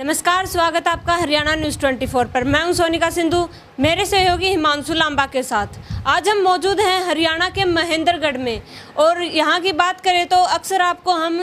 नमस्कार, स्वागत है आपका हरियाणा न्यूज़ 24 पर। मैं हूं सोनिका सिंधु, मेरे सहयोगी हिमांशु लांबा के साथ। आज हम मौजूद हैं हरियाणा के महेंद्रगढ़ में और यहाँ की बात करें तो अक्सर आपको हम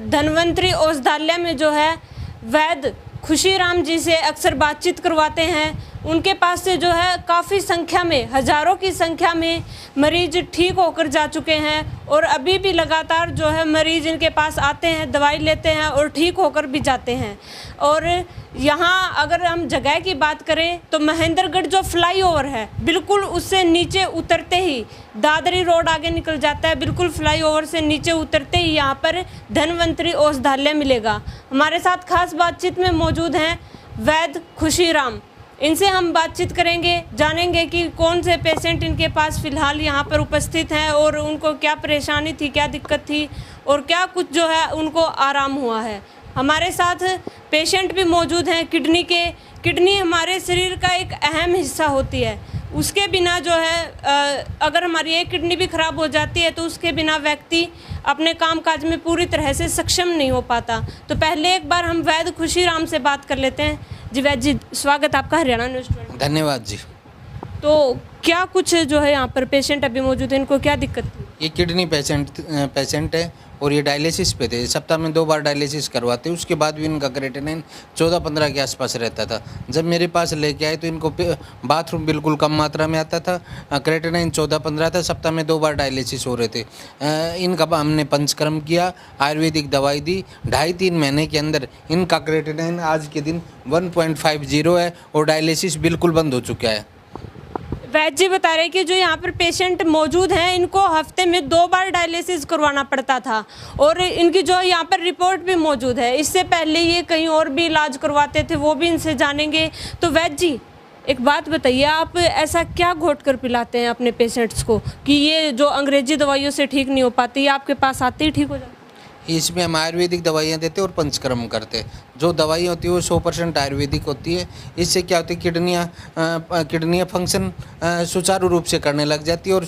धन्वंतरी औषधालय में जो है वैद्य खुशीराम जी से अक्सर बातचीत करवाते हैं। उनके पास से जो है काफ़ी संख्या में, हज़ारों की संख्या में मरीज ठीक होकर जा चुके हैं और अभी भी लगातार जो है मरीज इनके पास आते हैं, दवाई लेते हैं और ठीक होकर भी जाते हैं। और यहाँ अगर हम जगह की बात करें तो महेंद्रगढ़ जो फ्लाईओवर है, बिल्कुल उससे नीचे उतरते ही दादरी रोड आगे निकल जाता है। बिल्कुल फ्लाईओवर से नीचे उतरते ही यहाँ पर धन्वंतरी औषधालय मिलेगा। हमारे साथ खास बातचीत में मौजूद हैं वैद्य खुशीराम। इनसे हम बातचीत करेंगे, जानेंगे कि कौन से पेशेंट इनके पास फ़िलहाल यहाँ पर उपस्थित हैं और उनको क्या परेशानी थी, क्या दिक्कत थी और क्या कुछ जो है उनको आराम हुआ है। हमारे साथ पेशेंट भी मौजूद हैं किडनी के। किडनी हमारे शरीर का एक अहम हिस्सा होती है। उसके बिना जो है अगर हमारी एक किडनी भी ख़राब हो जाती है तो उसके बिना व्यक्ति अपने कामकाज में पूरी तरह से सक्षम नहीं हो पाता। तो पहले एक बार हम वैद्य खुशीराम से बात कर लेते हैं। जी वैद्य जी, स्वागत आपका हरियाणा न्यूज़ 24। धन्यवाद जी। तो क्या कुछ जो है यहाँ पर पेशेंट अभी मौजूद है, इनको क्या दिक्कत थी? ये किडनी पेशेंट है और ये डायलिसिस पे थे। सप्ताह में 2 बार डायलिसिस करवाते, उसके बाद भी इनका क्रेटिनिन 14-15 के आसपास रहता था। जब मेरे पास लेके आए तो इनको बाथरूम बिल्कुल कम मात्रा में आता था। क्रेटिनिन 14-15 था। सप्ताह में 2 बार डायलिसिस हो रहे थे। इनका हमने पंचकर्म किया, आयुर्वेदिक दवाई दी। 2.5-3 महीने के अंदर इनका क्रेटिनिन आज के दिन 1.50 है और डायलिसिस बिल्कुल बंद हो चुका है। वैद्य जी बता रहे कि जो यहाँ पर पेशेंट मौजूद हैं इनको हफ्ते में 2 बार डायलिसिस करवाना पड़ता था और इनकी जो यहाँ पर रिपोर्ट भी मौजूद है। इससे पहले ये कहीं और भी इलाज करवाते थे, वो भी इनसे जानेंगे। तो वैद्य जी एक बात बताइए, आप ऐसा क्या घोट कर पिलाते हैं अपने पेशेंट्स को कि ये जो अंग्रेजी दवाइयों से ठीक नहीं हो पाती, ये आपके पास आते ही ठीक हो जाती? इसमें हम आयुर्वेदिक दवाइयाँ देते और पंचकर्म करते। जो दवाई होती है वो 100% आयुर्वेदिक होती है। इससे क्या होती है, किडनियाँ फंक्शन सुचारू रूप से करने लग जाती है और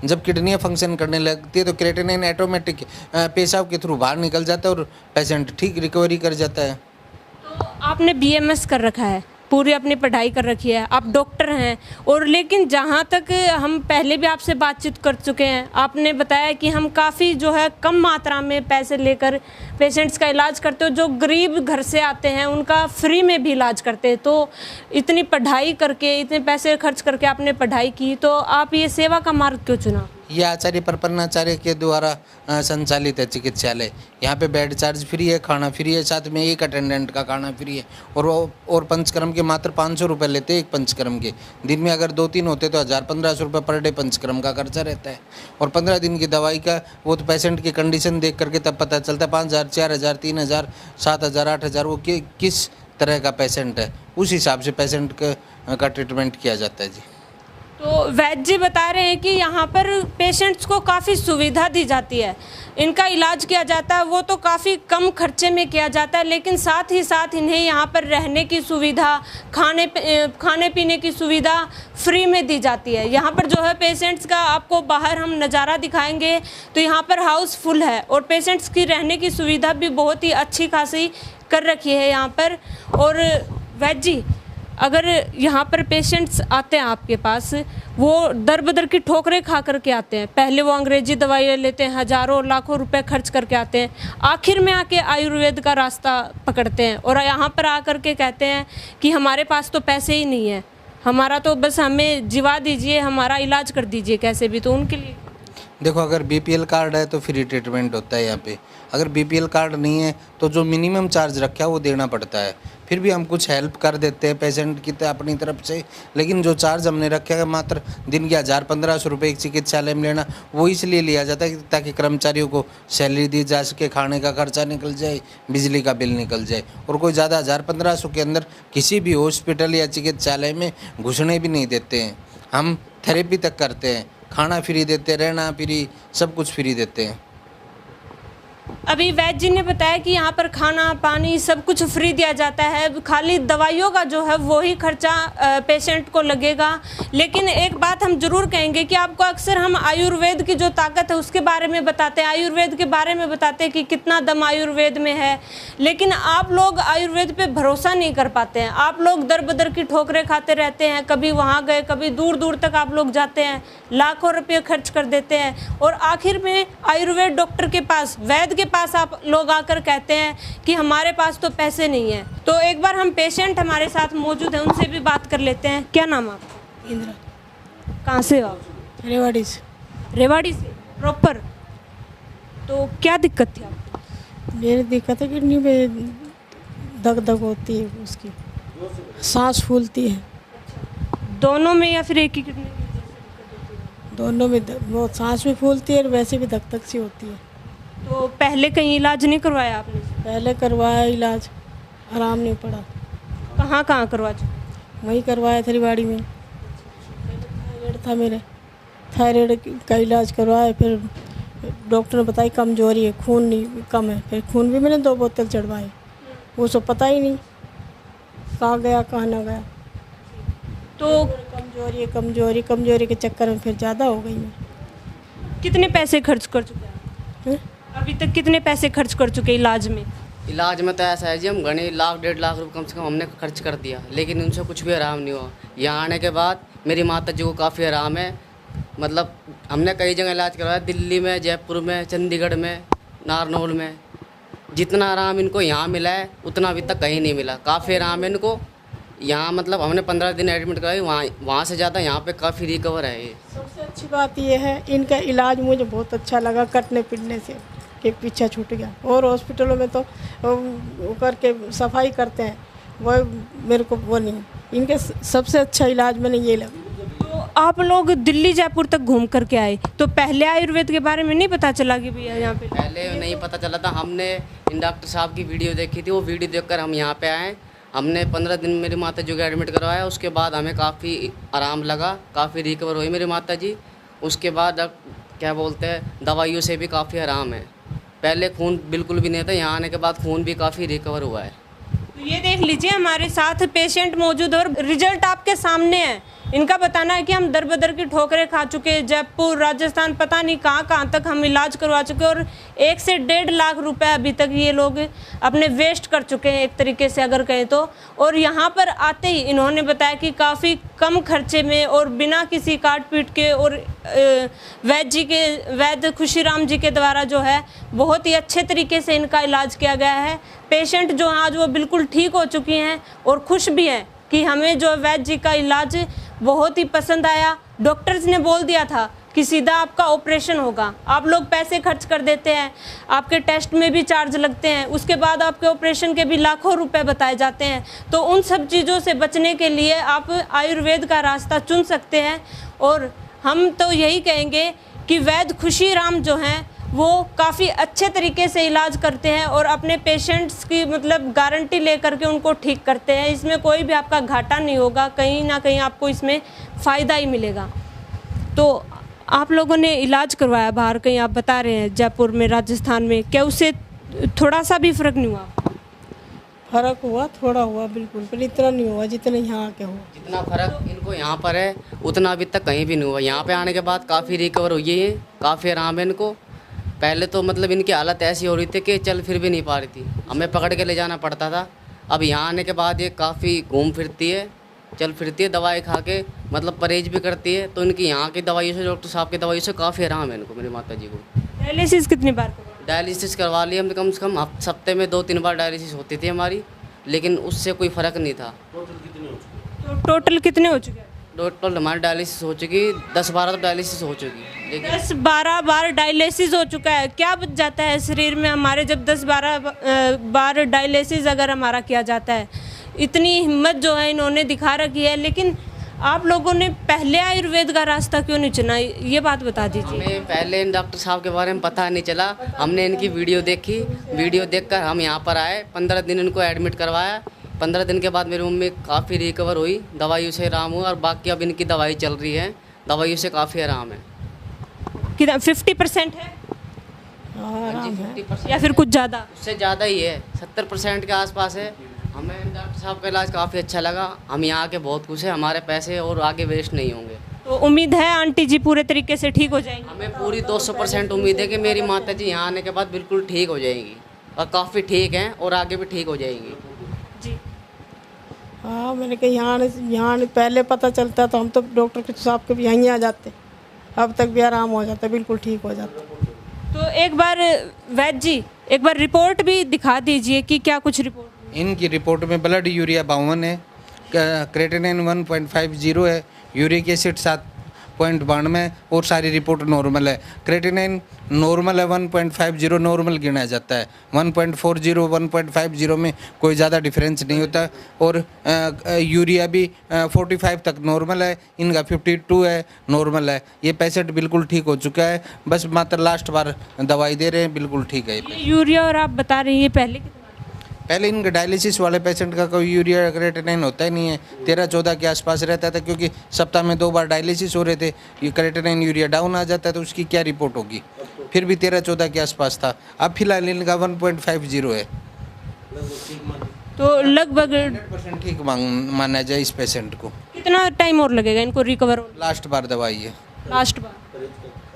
जब किडनियाँ फंक्शन करने लगती है तो क्रेटिनिन ऑटोमेटिक पेशाब के थ्रू बाहर निकल जाता है और पेशेंट ठीक रिकवरी कर जाता है। तो आपने BMS कर रखा है, पूरी अपनी पढ़ाई कर रखी है, आप डॉक्टर हैं और लेकिन जहाँ तक हम पहले भी आपसे बातचीत कर चुके हैं, आपने बताया कि हम काफ़ी जो है कम मात्रा में पैसे लेकर पेशेंट्स का इलाज करते हो। जो गरीब घर से आते हैं उनका फ्री में भी इलाज करते हैं। तो इतनी पढ़ाई करके, इतने पैसे खर्च करके आपने पढ़ाई की, तो आप ये सेवा का मार्ग क्यों चुना? ये आचार्य प्रपन्नाचार्य के द्वारा संचालित है चिकित्सालय। यहाँ पे बेड चार्ज फ्री है, खाना फ्री है, साथ में एक अटेंडेंट का खाना फ्री है और पंचकर्म के मात्र 500 रुपये लेते हैं एक पंचकर्म के। दिन में अगर 2-3 होते तो 1000-1500 रुपये पर डे पंचकर्म का खर्चा रहता है। और 15 दिन की दवाई का वो तो पेशेंट की कंडीशन देख करके तब पता चलता है। 5000, 4000, 3000, 7000, 8000 वो किस तरह का पेशेंट है, उस हिसाब से पेशेंट का ट्रीटमेंट किया जाता है जी। तो वैद्य जी बता रहे हैं कि यहाँ पर पेशेंट्स को काफ़ी सुविधा दी जाती है, इनका इलाज किया जाता है, वो तो काफ़ी कम खर्चे में किया जाता है, लेकिन साथ ही साथ इन्हें यहाँ पर रहने की सुविधा, खाने पीने की सुविधा फ्री में दी जाती है। यहाँ पर जो है पेशेंट्स का आपको बाहर हम नज़ारा दिखाएंगे तो यहाँ पर हाउस फुल है और पेशेंट्स की रहने की सुविधा भी बहुत ही अच्छी खासी कर रखी है यहाँ पर। और वैद्य जी, अगर यहाँ पर पेशेंट्स आते हैं आपके पास, वो दर बदर की ठोकरें खा करके आते हैं। पहले वो अंग्रेजी दवाइयाँ लेते हैं, हज़ारों लाखों रुपए खर्च करके आते हैं, आखिर में आके आयुर्वेद का रास्ता पकड़ते हैं और यहाँ पर आकर के कहते हैं कि हमारे पास तो पैसे ही नहीं है, हमारा तो बस हमें जिवा दीजिए, हमारा इलाज कर दीजिए कैसे भी। तो उनके लिए देखो, अगर BPL कार्ड है तो फ्री ट्रीटमेंट होता है यहाँ पे। अगर BPL कार्ड नहीं है तो जो मिनिमम चार्ज रखा है वो देना पड़ता है। फिर भी हम कुछ हेल्प कर देते हैं पेशेंट की अपनी तरफ से, लेकिन जो चार्ज हमने रखा है मात्र दिन के 1000-1500 रुपये एक चिकित्सालय में लेना, वो इसलिए लिया जाता है ताकि कर्मचारियों को सैलरी दी जा सके, खाने का खर्चा निकल जाए, बिजली का बिल निकल जाए। और कोई ज़्यादा 1000-1500 के अंदर किसी भी हॉस्पिटल या चिकित्सालय में घुसने भी नहीं देते हैं। हम थेरेपी तक करते हैं, खाना फ्री देते हैं, रहना फ्री, सब कुछ फ्री देते हैं। अभी वैद्य जी ने बताया कि यहाँ पर खाना पानी सब कुछ फ्री दिया जाता है, खाली दवाइयों का जो है वो ही खर्चा पेशेंट को लगेगा। लेकिन एक बात हम जरूर कहेंगे कि आपको अक्सर हम आयुर्वेद की जो ताकत है उसके बारे में बताते हैं, आयुर्वेद के बारे में बताते हैं कि कितना दम आयुर्वेद में है, लेकिन आप लोग आयुर्वेद पे भरोसा नहीं कर पाते हैं। आप लोग दर बदर की ठोकरें खाते रहते हैं, कभी वहाँ गए कभी दूर दूर तक आप लोग जाते हैं, लाखों रुपये खर्च कर देते हैं और आखिर में आयुर्वेद डॉक्टर के पास, वैद्य के पास आप लोग आकर कहते हैं कि हमारे पास तो पैसे नहीं है। तो एक बार हम पेशेंट हमारे साथ मौजूद हैं, उनसे भी बात कर लेते हैं। क्या नाम आपका? इंदिरा। कहाँ से हो आप? रेवाड़ी से। रेवाड़ी से प्रॉपर? तो क्या दिक्कत थी आपको? मेरी दिक्कत है किडनी में दग दग होती है, उसकी सांस फूलती है दोनों में या फिर एक ही किडनी? दोनों में। वो सांस भी फूलती है और वैसे भी धक धक सी होती है। तो पहले कहीं इलाज नहीं करवाया आपने? पहले करवाया इलाज, आराम नहीं पड़ा। कहाँ कहाँ करवा चुके? वहीं करवाया था रेवाड़ी में। थायराइड था मेरे, थायराइड का इलाज करवाया, फिर डॉक्टर ने बताया कमजोरी है, खून नहीं कम है। फिर खून भी मैंने 2 बोतल चढ़वाए, वो सब पता ही नहीं कहाँ गया कहाँ ना गया। तो कमजोरी है, कमजोरी कमजोरी के चक्कर में फिर ज़्यादा हो गई मैं। कितने पैसे खर्च कर चुके हैं हैं? अभी तक? कितने पैसे खर्च कर चुके इलाज में? इलाज में तो ऐसा है जी, हम घने लाख 1.5 लाख रुपये कम से कम हमने खर्च कर दिया, लेकिन उनसे कुछ भी आराम नहीं हुआ। यहाँ आने के बाद मेरी माता जी को काफ़ी आराम है। मतलब हमने कई जगह इलाज करवाया, दिल्ली में, जयपुर में, चंडीगढ़ में, नारनौल में। जितना आराम इनको यहाँ मिला है उतना अभी तक कहीं नहीं मिला। काफ़ी आराम है इनको यहाँ। मतलब हमने 15 दिन एडमिट कराई, वहाँ से ज़्यादा यहाँ पे काफ़ी रिकवर है ये। सबसे अच्छी बात यह है इनका इलाज मुझे बहुत अच्छा लगा, कटने पिटने से कि पीछा छूट गया। और हॉस्पिटलों में तो वो करके सफाई करते हैं, वो मेरे को वो नहीं। इनके सबसे अच्छा इलाज मैंने ये लगा। तो आप लोग दिल्ली जयपुर तक घूम करके आए, तो पहले आयुर्वेद के बारे में नहीं पता चला कि भैया यहाँ पे? पहले नहीं पता चला था। हमने इन डॉक्टर साहब की वीडियो देखी थी, वो वीडियो देखकर हम यहाँ पे आए। हमने 15 दिन मेरी माता जी को एडमिट करवाया, उसके बाद हमें काफ़ी आराम लगा, काफ़ी रिकवर हुई मेरी माता जी। उसके बाद अब क्या बोलते हैं, दवाइयों से भी काफ़ी आराम है। पहले खून बिल्कुल भी नहीं था, यहाँ आने के बाद खून भी काफ़ी रिकवर हुआ है। तो ये देख लीजिए हमारे साथ पेशेंट मौजूद है और रिजल्ट आपके सामने है। इनका बताना है कि हम दर बदर की ठोकरें खा चुके हैं, जयपुर राजस्थान पता नहीं कहाँ कहाँ तक हम इलाज करवा चुके हैं और 1 से 1.5 लाख रुपए अभी तक ये लोग अपने वेस्ट कर चुके हैं एक तरीके से अगर कहें तो। और यहाँ पर आते ही इन्होंने बताया कि काफ़ी कम खर्चे में और बिना किसी काट पीट के और वैद्य खुशीराम जी के द्वारा जो है बहुत ही अच्छे तरीके से इनका इलाज किया गया है। पेशेंट जो आज वो बिल्कुल ठीक हो चुकी हैं और खुश भी हैं कि हमें जो वैद्य जी का इलाज बहुत ही पसंद आया। डॉक्टर्स ने बोल दिया था कि सीधा आपका ऑपरेशन होगा, आप लोग पैसे खर्च कर देते हैं, आपके टेस्ट में भी चार्ज लगते हैं, उसके बाद आपके ऑपरेशन के भी लाखों रुपए बताए जाते हैं। तो उन सब चीज़ों से बचने के लिए आप आयुर्वेद का रास्ता चुन सकते हैं। और हम तो यही कहेंगे कि वैद्य खुशीराम जो हैं वो काफ़ी अच्छे तरीके से इलाज करते हैं और अपने पेशेंट्स की मतलब गारंटी लेकर के उनको ठीक करते हैं। इसमें कोई भी आपका घाटा नहीं होगा, कहीं ना कहीं आपको इसमें फ़ायदा ही मिलेगा। तो आप लोगों ने इलाज करवाया बाहर कहीं, आप बता रहे हैं जयपुर में, राजस्थान में, क्या उससे थोड़ा सा भी फ़र्क नहीं हुआ? फ़र्क हुआ, थोड़ा हुआ बिल्कुल, पर इतना नहीं हुआ जितना यहाँ आके हुआ। जितना फ़र्क इनको यहाँ पर है उतना अभी तक कहीं भी नहीं हुआ। यहाँ पे आने के बाद काफ़ी रिकवर हुई है, काफ़ी आराम है इनको। पहले तो मतलब इनकी हालत ऐसी हो रही थी कि चल फिर भी नहीं पा रही थी, हमें पकड़ के ले जाना पड़ता था। अब यहाँ आने के बाद ये काफ़ी घूम फिरती है, चल फिरती है, दवाई खा के मतलब परहेज भी करती है। तो इनकी यहाँ की दवाइयों से, डॉक्टर साहब की दवाइयों से काफ़ी आराम है इनको, मेरी माता जी को। डायलिसिस कितनी बार करवाया? डायलिसिस करवा ली हमने कम से कम हफ्ते में 2-3 बार डायलिसिस होती थी हमारी, लेकिन उससे कोई फ़र्क नहीं था। तो टोटल कितने हो चुके हैं? टोटल हमारी डायलिसिस हो चुकी 10-12 तो डायलिसिस हो चुकी, लेकिन 10-12 बार डायलिसिस हो चुका है। क्या बच जाता है शरीर में हमारे जब 10-12 बार डायलिसिस अगर हमारा किया जाता है? इतनी हिम्मत जो है इन्होंने दिखा रखी है। लेकिन आप लोगों ने पहले आयुर्वेद का रास्ता क्यों नहीं चुना, ये बात बता दीजिए। हमें पहले इन डॉक्टर साहब के बारे में पता नहीं चला, हमने इनकी वीडियो देखी, वीडियो देखकर हम यहाँ पर आए। 15 दिन इनको एडमिट करवाया। 15 दिन के बाद मेरी मम्मी काफ़ी रिकवर हुई, दवाइयों से आराम हुआ और बाकी अब इनकी दवाई चल रही है, दवाइयों से काफ़ी आराम है। कितना 50% है? हाँ, आराम है। 50% या फिर कुछ ज़्यादा? उससे ज़्यादा ही है, 70% के आसपास है। हमें डॉक्टर साहब का इलाज काफ़ी अच्छा लगा, हम यहाँ के बहुत खुश हैं, हमारे पैसे और आगे वेस्ट नहीं होंगे। तो उम्मीद है आंटी जी पूरे तरीके से ठीक हो जाएंगी? हमें पूरी 200% उम्मीद है कि मेरी माता जी यहाँ आने के बाद बिल्कुल ठीक हो जाएंगी और काफ़ी ठीक हैं और आगे भी ठीक हो जाएंगी। जी। हाँ, मैंने कहा यहाँ पहले पता चलता तो हम तो डॉक्टर के साहब के भी यहीं आ जाते, अब तक भी आराम हो जाता, बिल्कुल ठीक हो जाता। तो एक बार वैद्य जी एक बार रिपोर्ट भी दिखा दीजिए कि क्या कुछ रिपोर्ट। इनकी रिपोर्ट में ब्लड यूरिया 52 है, क्रेटिनिन 1.50 है, यूरिक एसिड 7.92 और सारी रिपोर्ट नॉर्मल है। क्रेटिनिन नॉर्मल है, 1.50 नॉर्मल गिना जाता है, 1.40 1.50 में कोई ज़्यादा डिफरेंस नहीं होता। और यूरिया भी 45 तक नॉर्मल है, इनका 52 है, नॉर्मल है। ये पेशेंट बिल्कुल ठीक हो चुका है, बस मात्र लास्ट बार दवाई दे रहे हैं, बिल्कुल ठीक है। ये यूरिया और आप बता रही हैं पहले इनके डायलिसिस वाले पेशेंट का कोई यूरिया क्रेटिनिन होता ही नहीं है, 13-14 के आसपास रहता था, क्योंकि सप्ताह में 2 बार डायलिसिस हो रहे थे। ये क्रेटिनिन यूरिया डाउन आ जाता है तो उसकी क्या रिपोर्ट होगी, फिर भी 13-14 के आसपास था। अब फिलहाल इनका 1.50 है, तो लगभग 100% ठीक माना जाए इस पेशेंट को। कितना टाइम और लगेगा इनको रिकवर होने? लास्ट बार दवाई है, लास्ट बार।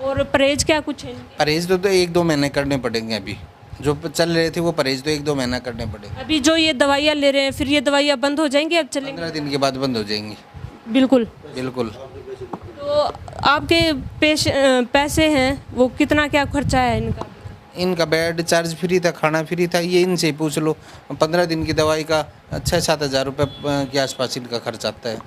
और परहेज क्या कुछ है? परहेज तो 1-2 महीने करने पड़ेंगे। अभी जो चल रहे थे वो परहेज तो 1-2 महीना करने पड़ेंगे। अभी जो ये दवाइयाँ ले रहे हैं फिर ये दवाइयाँ बंद हो जाएंगी, अब चलेंगी? 15 दिन के बाद बंद हो जाएंगी। बिल्कुल बिल्कुल। तो आपके पैसे हैं वो कितना क्या खर्चा है इनका? इनका बेड चार्ज फ्री था, खाना फ्री था, ये इनसे ही पूछ लो। 15 दिन की दवाई का 6-7 हज़ार रुपये के आसपास इनका खर्च आता है,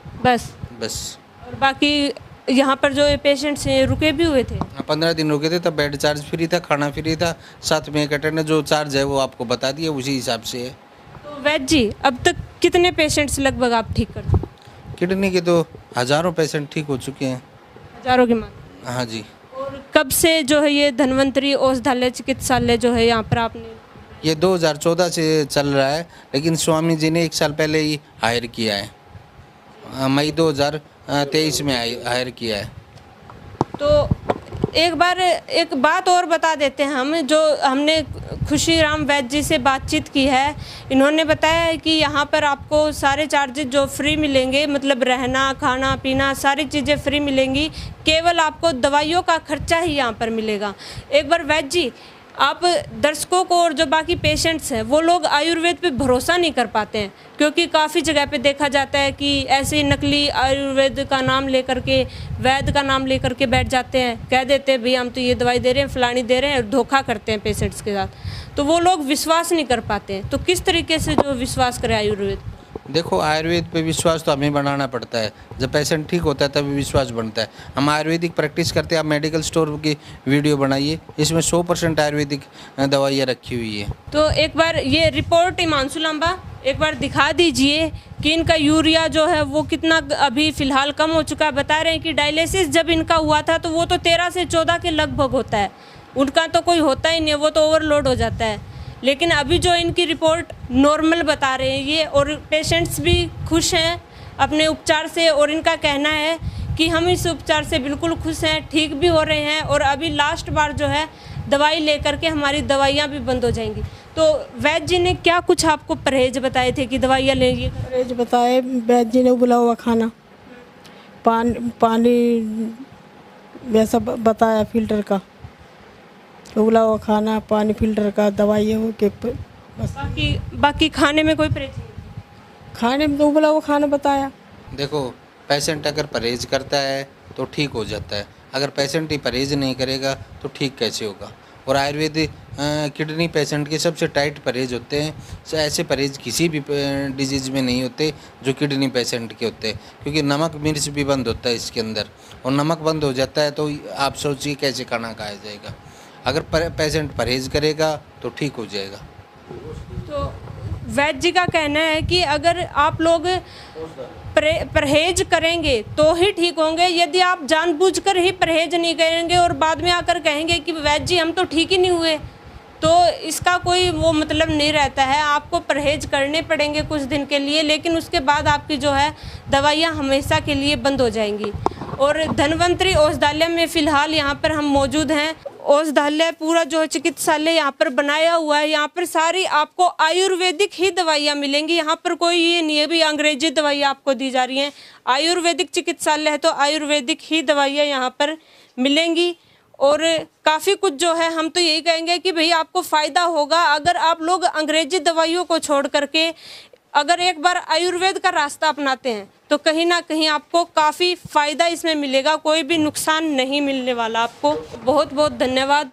बस। और बाकी यहाँ पर जो पेशेंट्स हैं रुके भी हुए थे? 15 दिन रुके थे, तब बेड चार्ज फ्री था, खाना फ्री था, साथ में एक अटेंडेंट जो चार्ज है वो आपको बता दिया, उसी हिसाब से है। तो वैद्य जी अब तक कितने पेशेंट्स लगभग आप ठीक कर चुके? किडनी के तो हज़ारों पेशेंट ठीक हो चुके हैं। हजारों की मान? हाँ जी। और कब से जो है ये धन्वंतरी औषधालय चिकित्सालय जो है यहाँ पर आपने? ये 2014 से चल रहा है, लेकिन स्वामी जी ने 1 साल पहले ही हायर किया है, मई 2023 में हायर किया है। तो एक बात और बता देते हैं हम, जो हमने खुशीराम वैद्य जी से बातचीत की है, इन्होंने बताया है कि यहाँ पर आपको सारे चार्जेस जो फ्री मिलेंगे, मतलब रहना खाना पीना सारी चीज़ें फ्री मिलेंगी, केवल आपको दवाइयों का खर्चा ही यहाँ पर मिलेगा। एक बार वैद्य जी आप दर्शकों को और जो बाकी पेशेंट्स हैं वो लोग आयुर्वेद पे भरोसा नहीं कर पाते हैं, क्योंकि काफ़ी जगह पे देखा जाता है कि ऐसे ही नकली आयुर्वेद का नाम लेकर के, वैद्य का नाम लेकर के बैठ जाते हैं, कह देते हैं भाई हम तो ये दवाई दे रहे हैं, फलानी दे रहे हैं, और धोखा करते हैं पेशेंट्स के साथ, तो वो लोग विश्वास नहीं कर पाते हैं। तो किस तरीके से जो विश्वास करें आयुर्वेद? देखो, आयुर्वेद पे विश्वास तो हमें बनाना पड़ता है, जब पेशेंट ठीक होता है तभी विश्वास बनता है। हम आयुर्वेदिक प्रैक्टिस करते हैं, आप मेडिकल स्टोर की वीडियो बनाइए, इसमें 100% आयुर्वेदिक दवाइयाँ रखी हुई है। तो एक बार ये रिपोर्ट हिमांशु लांबा एक बार दिखा दीजिए कि इनका यूरिया जो है वो कितना अभी फ़िलहाल कम हो चुका है। बता रहे हैं कि डायलिसिस जब इनका हुआ था तो वो तो 13 से 14 के लगभग होता है, उनका तो कोई होता ही नहीं, वो तो ओवरलोड हो जाता है। लेकिन अभी जो इनकी रिपोर्ट नॉर्मल बता रहे हैं ये, और पेशेंट्स भी खुश हैं अपने उपचार से, और इनका कहना है कि हम इस उपचार से बिल्कुल खुश हैं, ठीक भी हो रहे हैं, और अभी लास्ट बार जो है दवाई लेकर के हमारी दवाइयाँ भी बंद हो जाएंगी। तो वैद्य जी ने क्या कुछ आपको परहेज बताए थे कि दवाइयाँ लेंगे? परहेज बताए वैद्य जी ने, उबला हुआ खाना, पानी वैसा बताया, फिल्टर का उबला हुआ खाना, पानी फिल्टर का, दवाइयाँ हो के बस। बाकी खाने में कोई परहेज नहीं? खाने में तो उबला हुआ खाना बताया। देखो, पेशेंट अगर परहेज करता है तो ठीक हो जाता है, अगर पेशेंट ही परहेज नहीं करेगा तो ठीक कैसे होगा। और आयुर्वेद किडनी पेशेंट के सबसे टाइट परहेज होते हैं, ऐसे परहेज किसी भी डिजीज़ में नहीं होते जो किडनी पेशेंट के होते हैं, क्योंकि नमक मिर्च भी बंद होता है इसके अंदर, और नमक बंद हो जाता है तो आप सोचिए कैसे खाना खाया जाएगा। अगर पेशेंट परहेज करेगा तो ठीक हो जाएगा। तो वैद्य जी का कहना है कि अगर आप लोग परहेज करेंगे तो ही ठीक होंगे, यदि आप जानबूझकर ही परहेज नहीं करेंगे और बाद में आकर कहेंगे कि वैद्य जी हम तो ठीक ही नहीं हुए, तो इसका कोई वो मतलब नहीं रहता है। आपको परहेज करने पड़ेंगे कुछ दिन के लिए, लेकिन उसके बाद आपकी जो है दवाइयाँ हमेशा के लिए बंद हो जाएंगी। और धन्वंतरी औषधालय में फ़िलहाल यहाँ पर हम मौजूद हैं औषधालय पूरा जो चिकित्सालय यहाँ पर बनाया हुआ है, यहाँ पर सारी आपको आयुर्वेदिक ही दवाइयाँ मिलेंगी। यहाँ पर कोई ये नहीं है भी अंग्रेजी दवाइयाँ आपको दी जा रही हैं। आयुर्वेदिक चिकित्सालय है तो आयुर्वेदिक ही दवाइयाँ यहाँ पर मिलेंगी। और काफ़ी कुछ जो है हम तो यही कहेंगे कि भाई आपको फ़ायदा होगा अगर आप लोग अंग्रेजी दवाइयों को छोड़ करके अगर एक बार आयुर्वेद का रास्ता अपनाते हैं तो कहीं ना कहीं आपको काफ़ी फ़ायदा इसमें मिलेगा, कोई भी नुकसान नहीं मिलने वाला आपको। बहुत बहुत धन्यवाद।